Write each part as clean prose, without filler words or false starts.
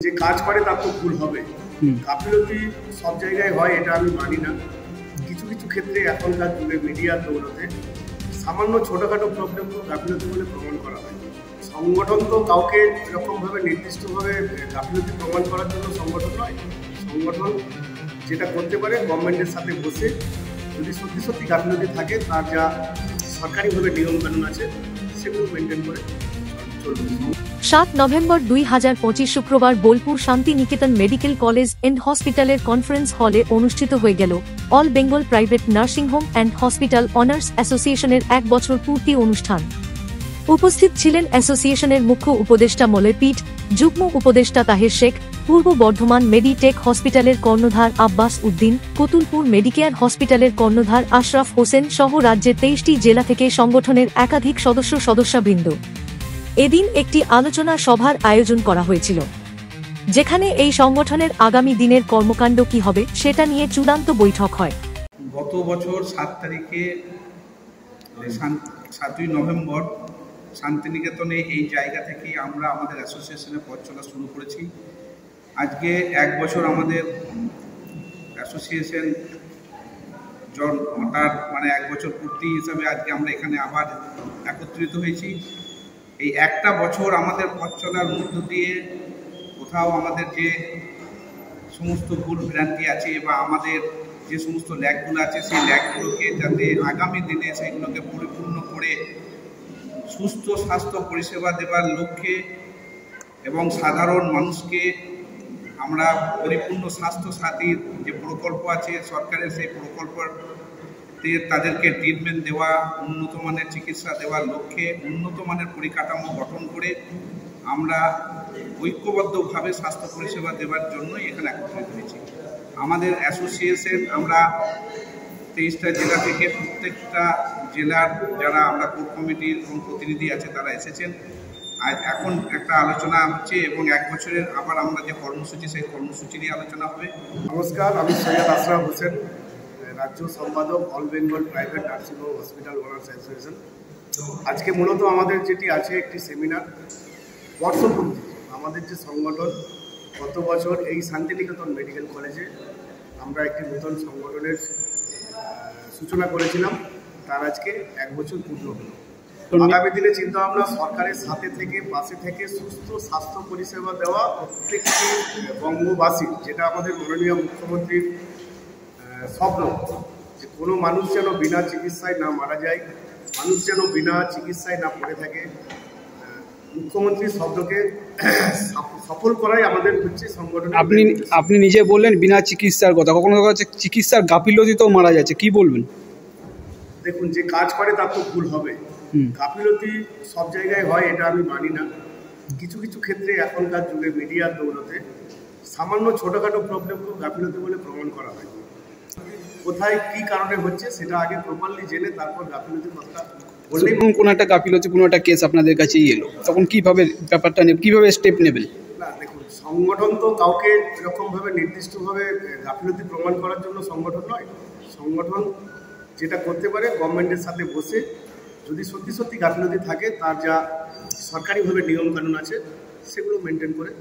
যে কাজ করে তার তো ভুল হবে। গাফিলতি সব জায়গায় হয় এটা আমি মানি না। কিছু কিছু ক্ষেত্রে এখনকার যুগে মিডিয়ার দৌলতে সামান্য ছোটোখাটো প্রবলেমকেও গাফিলতি বলে প্রমাণ করা হয়। সংগঠন তো কাউকে এরকমভাবে নির্দিষ্টভাবে গাফিলতি প্রমাণ করার জন্য সংগঠন নয়। সংগঠন যেটা করতে পারে গভর্নমেন্টের সাথে বসে যদি সত্যি সত্যি গাফিলতি থাকে তার যা সরকারিভাবে নিয়মকানুন আছে সেগুলো মেনটেন করে চলবে। 7 নভেম্বর 2025 শুক্রবার বোলপুর শান্তি নিকেতন মেডিকেল কলেজ এন্ড হসপিটালের কনফারেন্স হলে অনুষ্ঠিত হয়ে গেল all Bengal private nursing home and hospital honours অ্যাসোসিয়েশনের 1 বছর পূর্তি অনুষ্ঠান। উপস্থিত ছিলেন অ্যাসোসিয়েশনের মুখ্য উপদেষ্টা মলয়পীঠ, যুগ্ম উপদেষ্টা তাহের শেখ, পূর্ব বর্ধমান মেডিটেক হসপিটালের কর্ণধার আব্বাস উদ্দিন, কতুলপুর মেডিকেয়ার হসপিটালের কর্ণধার আশরাফ হোসেন সহ রাজ্যের 23টি জেলা থেকে সংগঠনের একাধিক সদস্যবৃন্দ। এদিন একটি আলোচনা সভার আয়োজন করা হয়েছিল, যেখানে এই সংগঠনের আগামী দিনের কর্মকাণ্ড কি হবে সেটা নিয়ে চূড়ান্ত বৈঠক হয়। গত বছর 7 তারিখে 7ই নভেম্বর শান্তিনিকেতনে এই জায়গা থেকে আমরা আমাদের অ্যাসোসিয়েশনের পথ চলা শুরু করেছি। আজকে 1 বছর আমাদের অ্যাসোসিয়েশন তার 1 বছর পূর্তি হিসাবে আজকে আমরা এখানে আবার একত্রিত হয়েছি। এই একটা বছর আমাদের পথ চলার মধ্য দিয়ে কোথাও আমাদের যে সমস্ত ভুল ভ্রান্তি আছে বা আমাদের যে সমস্ত ল্যাগগুলো আছে সেই ল্যাগগুলোকে যাতে আগামী দিনে সেগুলোকে পরিপূর্ণ করে সুস্থ স্বাস্থ্য পরিষেবা দেওয়ার লক্ষ্যে এবং সাধারণ মানুষকে আমরা পরিপূর্ণ স্বাস্থ্য সাথীর যে প্রকল্প আছে সরকারের, সেই প্রকল্পতে তাদেরকে ট্রিটমেন্ট দেওয়া, উন্নত মানের চিকিৎসা দেওয়ার লক্ষ্যে উন্নত মানের পরিকাঠামো গঠন করে আমরা ঐক্যবদ্ধভাবে স্বাস্থ্য পরিষেবা দেওয়ার জন্যই এখানে একত্রিত হয়েছি। আমাদের অ্যাসোসিয়েশন আমরা 23টা জেলা থেকে প্রত্যেকটা জেলার যারা আমরা কোর কমিটির এবং প্রতিনিধি আছে তারা এসেছেন। আর এখন একটা আলোচনা হচ্ছে এবং 1 বছরের আবার আমরা যে কর্মসূচি সেই কর্মসূচি নিয়ে আলোচনা হবে। নমস্কার, আমি সৈয়দ আশরাফ হোসেন, রাজ্য সম্পাদক all Bengal private nursing home hospital owners association. আজকে মূলত আমাদের যেটি আছে একটি সেমিনার বর্ষপূর্তি। আমাদের যে সংগঠন গত বছর এই শান্তিনিকেতন মেডিকেল কলেজে আমরা একটি নতুন সংগঠনের সূচনা করেছিলাম, তার আজকে 1 বছর পূর্ণ হলো। আগামী দিনে চিন্তাভাবনা সরকারের সাথে থেকে পাশে থেকে সুস্থ স্বাস্থ্য পরিষেবা দেওয়া প্রত্যেকটি বঙ্গবাসী, যেটা আমাদের মাননীয় মুখ্যমন্ত্রীর স্বপ্ন, যে কোনো মানুষ যেন বিনা চিকিৎসায় না মারা যায়, মানুষ যেন বিনা চিকিৎসায় না পড়ে থাকে। মুখ্যমন্ত্রীর শব্দকে সফল করাই আমাদের হচ্ছে সংগঠন। আপনি নিজে বললেন বিনা চিকিৎসার কথা, কখনো চিকিৎসার গাফিলতিতেও মারা যাচ্ছে, কি বলবেন? দেখুন, যে কাজ করে তার তো ভুল হবে। গাফিলতি সব জায়গায় হয় এটা আমি মানি না। কিছু কিছু ক্ষেত্রে এখনকার যুগে মিডিয়ার দৌলতে সামান্য ছোটোখাটো প্রবলেমকেও গাফিলতি বলে প্রমাণ করা হয়। কোথায় কি কারণে হচ্ছে সেটা আগে প্রপারলি জেনে তারপর গাফিলতির কথা বললেই। কোনো একটা গাফিলতি, কোনো একটা কেস আপনাদের কাছেই এলো, তখন কিভাবে ব্যাপারটা কিভাবে স্টেপ নেবেন? না, দেখুন, সংগঠন তো কাউকে এরকমভাবে নির্দিষ্টভাবে গাফিলতি প্রমাণ করার জন্য সংগঠন নয়। সংগঠন যেটা করতে পারে গভর্নমেন্টের সাথে বসে যদি সত্যি সত্যি গাফিলতি থাকে তার যা সরকারিভাবে নিয়মকানুন আছে সেগুলো মেনটেন করে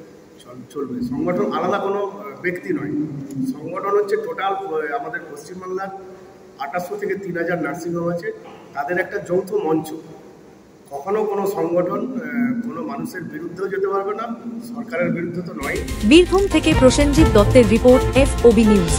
চলবে। সংগঠন আলাদা কোনো ব্যক্তি নয়। সংগঠন হচ্ছে টোটাল আমাদের পশ্চিমবাংলার 2800 থেকে 3000 নার্সিংহোম আছে, তাদের একটা যৌথ মঞ্চ। কখনো কোনো সংগঠন কোনো মানুষের বিরুদ্ধেও যেতে পারবে না, সরকারের বিরুদ্ধে তো নয়। বীরভূম থেকে প্রসেনজিৎ দত্তের রিপোর্ট, FOB নিউজ।